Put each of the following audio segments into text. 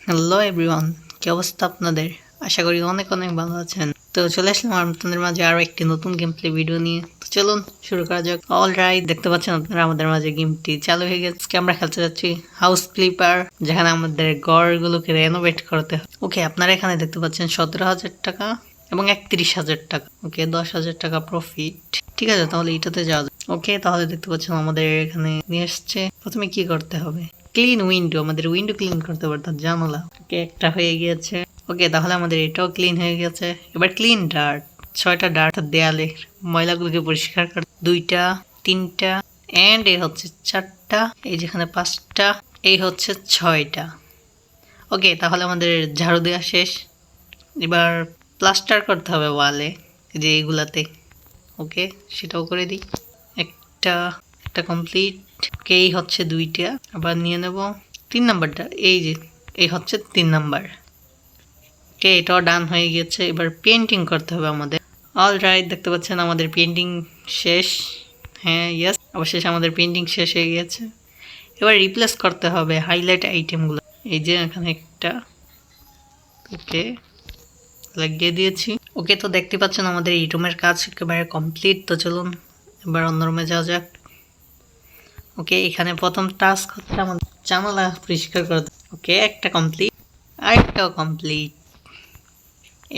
Hello everyone, কি অবস্থা আপনাদের? আশা করি অনেক অনেক ভালো আছেন। তো চলে আসলাম আপনাদের মাঝে আরো একটি নতুন গেম প্লে ভিডিও নিয়ে। তো চলুন শুরু করা যাক। অলরাইট, দেখতে পাচ্ছেন আপনারা আমাদের মাঝে গেমটি চালু হয়ে গেছে। আজকে আমরা খেলতে যাচ্ছি হাউস ফ্লিপার, যেখানে আমাদের ঘরগুলোকে রেনোভেট করতে হয়। ওকে, আপনারা এখানে দেখতে পাচ্ছেন 17,000 টাকা এবং 31,000 টাকা। ওকে, 10,000 টাকা প্রফিট। ঠিক আছে, তাহলে এটাতে যাওয়া যাক। ওকে, তাহলে দেখতে পাচ্ছেন আমাদের এখানে নিয়ে এসছে। প্রথমে কি করতে হবে? ক্লিন উইন্ডো, আমাদের উইন্ডো ক্লিন করতে হবে, অর্থাৎ জানালা। ওকে, একটা হয়ে গিয়েছে। ওকে, তাহলে আমাদের এটাও ক্লিন হয়ে গেছে। এবার ক্লিন ডার্ট, 6টা ডার্ট দেয়ালে ময়লাগুলোকে পরিষ্কার কর। 2টা, 3টা এন্ড এই হচ্ছে 4টা, এই যেখানে 5টা, এই হচ্ছে 6টা। ওকে, তাহলে আমাদের ঝাড়ু দেওয়া শেষ। এবার প্লাস্টার করতে হবে ওয়ালে, যে এইগুলাতে। ওকে, সেটাও করে দিই। একটা একটা কমপ্লিট। ওকে, এই হচ্ছে 2টা। আবার নিয়ে নেব 3 নাম্বারটা, এই যে এই হচ্ছে 3 নাম্বার। ওকে, এটাও ডান হয়ে গেছে। এবার পেন্টিং করতে হবে আমাদের। অলরাইট, দেখতে পাচ্ছেন আমাদের পেন্টিং শেষ। হ্যাঁ, ইয়েস, অবশেষে আমাদের পেন্টিং শেষ হয়ে গেছে। এবার রিপ্লেস করতে হবে হাইলাইট আইটেমগুলো। এই যে এখানে একটা। ওকে, লাগিয়ে দিয়েছি। ওকে, তো দেখতে পাচ্ছেন আমাদের এই রুমের কাজ একেবারে কমপ্লিট। তো চলুন এবার অন্য রুমে যাওয়া যাক। ওকে, এখানে প্রথম টাস্ক হচ্ছে আমাদের জানালা পরিষ্কার করতে। ওকে, একটা কমপ্লিট, আরেকটাও কমপ্লিট।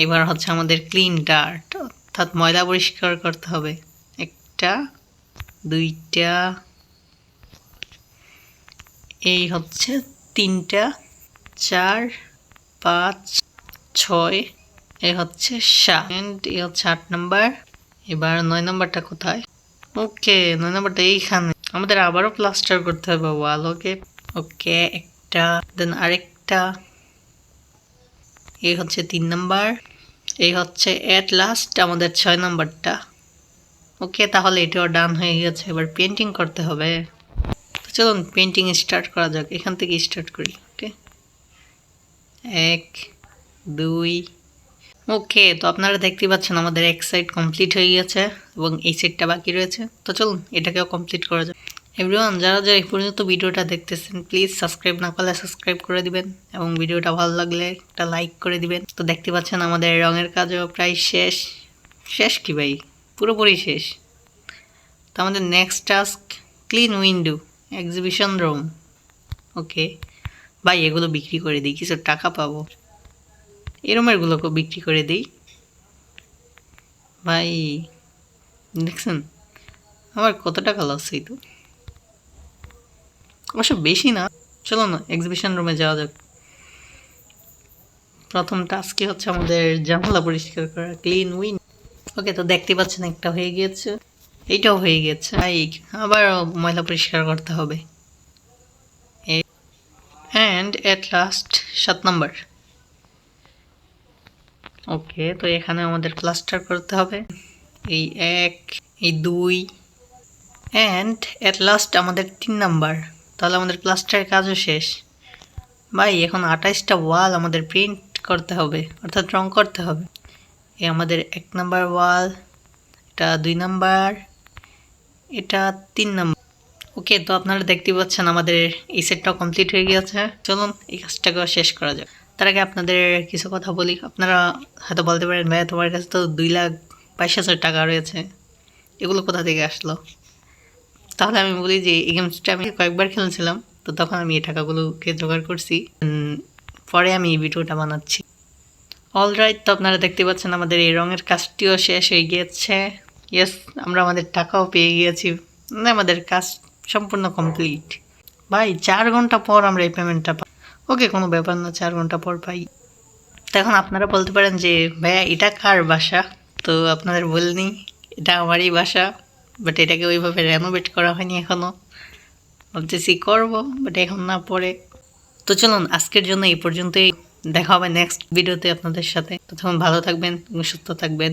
এবার হচ্ছে আমাদের ক্লিন ডার্ট, অর্থাৎ ময়লা পরিষ্কার করতে হবে। একটা, 2টা, এই হচ্ছে 3টা, 4, 5, 6, এই হচ্ছে 7, এই হচ্ছে 8 নাম্বার। এবার 9 নাম্বারটা কোথায়? ওকে, 9 নাম্বারটা এইখানে। আমাদের আবারও প্লাস্টার করতে হবে ওয়াল। ওকে ওকে, একটা, দেন আরেকটা, এই হচ্ছে 3 নাম্বার, এই হচ্ছে এট লাস্ট আমাদের 6 নাম্বারটা। ওকে, তাহলে এটাও ডান হয়ে গেছে। এবার পেন্টিং করতে হবে। তো চলুন পেন্টিং স্টার্ট করা যাক। এখান থেকে স্টার্ট করি। ওকে, 1, 2। ওকে, তো আপনারা দেখতে পাচ্ছেন আমাদের এক সাইড কমপ্লিট হয়ে গেছে এবং এই সাইডটা বাকি রয়েছে। তো চলুন এটাকেও কমপ্লিট করা যাক। এভরিওয়ান, যারা যারা এই পর্যন্ত ভিডিওটা দেখতেছেন, প্লিজ সাবস্ক্রাইব না করলে সাবস্ক্রাইব করে দিবেন এবং ভিডিওটা ভালো লাগলে একটা লাইক করে দিবেন। তো দেখতে পাচ্ছেন আমাদের রঙের কাজও প্রায় শেষ। শেষ কি ভাই, পুরোপুরি শেষ। তো আমাদের next task clean window, exhibition room. Okay ভাই, এগুলো বিক্রি করে দিই, কিছু টাকা পাবো। এই রুমেরগুলোকেও বিক্রি করে দিই ভাই। দেখছেন আমার কত টাকা লস হইতো? অবশ্য বেশি না। চলো না এক্সিবিশন রুমে যাওয়া যাক। প্রথম টাস্কই হচ্ছে আমাদের জানালা পরিষ্কার করা, ক্লিন উইন। ওকে, তো দেখতে পাচ্ছেন একটা হয়ে গিয়েছে, এইটাও হয়ে গেছে। আবার ময়লা পরিষ্কার করতে হবে। And at last 7 number. Okay, তো এখানে আমাদের প্লাস্টার করতে হবে। এই 1, এই 2 অ্যান্ড এট লাস্ট আমাদের 3 নাম্বার। তাহলে আমাদের প্লাস্টারের কাজও শেষ ভাই। এখন 28টা ওয়াল আমাদের প্রিন্ট করতে হবে, অর্থাৎ রং করতে হবে। এই আমাদের 1 নাম্বার ওয়াল, এটা 2 নাম্বার, এটা 3 নাম্বার। ওকে, তো আপনারা দেখতে পাচ্ছেন আমাদের এই সেটটাও কমপ্লিট হয়ে গিয়েছে। চলুন এই কাজটাকেও শেষ করা যাক। তার আগে আপনাদের কিছু কথা বলি। আপনারা হয়তো বলতে পারেন, ভাইয়া তোমার কাছে তো 2,22,000 টাকা রয়েছে, এগুলো কোথা থেকে আসলো? তাহলে আমি বলি যে এই গেমসটা আমি কয়েকবার খেলছিলাম, তো তখন আমি এই টাকাগুলোকে জোগাড় করছি। পরে আমি এই ভিডিওটা বানাচ্ছি। অলরাইট, তো আপনারা দেখতে পাচ্ছেন আমাদের এই রঙের কাজটিও শেষ হয়ে গিয়েছে। ইয়েস, আমরা আমাদের টাকাও পেয়ে গিয়েছি, মানে আমাদের কাজ সম্পূর্ণ কমপ্লিট। ভাই 4 ঘন্টা পর আমরা এই পেমেন্টটা পাই। ওকে, কোনো ব্যাপার না, 4 ঘন্টা পর পাই। তো এখন আপনারা বলতে পারেন যে ভাইয়া এটা কার বাসা? তো আপনাদের বলিনি, এটা আমারই বাসা, বাট এটাকে ওইভাবে রেনোভেট করা হয়নি এখনও। ভাবতেছি করবো, বাট এখন না, পরে। তো চলুন আজকের জন্য এই পর্যন্তই। দেখা হবে নেক্সট ভিডিওতে আপনাদের সাথে। ততক্ষণ ভালো থাকবেন এবং সুস্থ থাকবেন।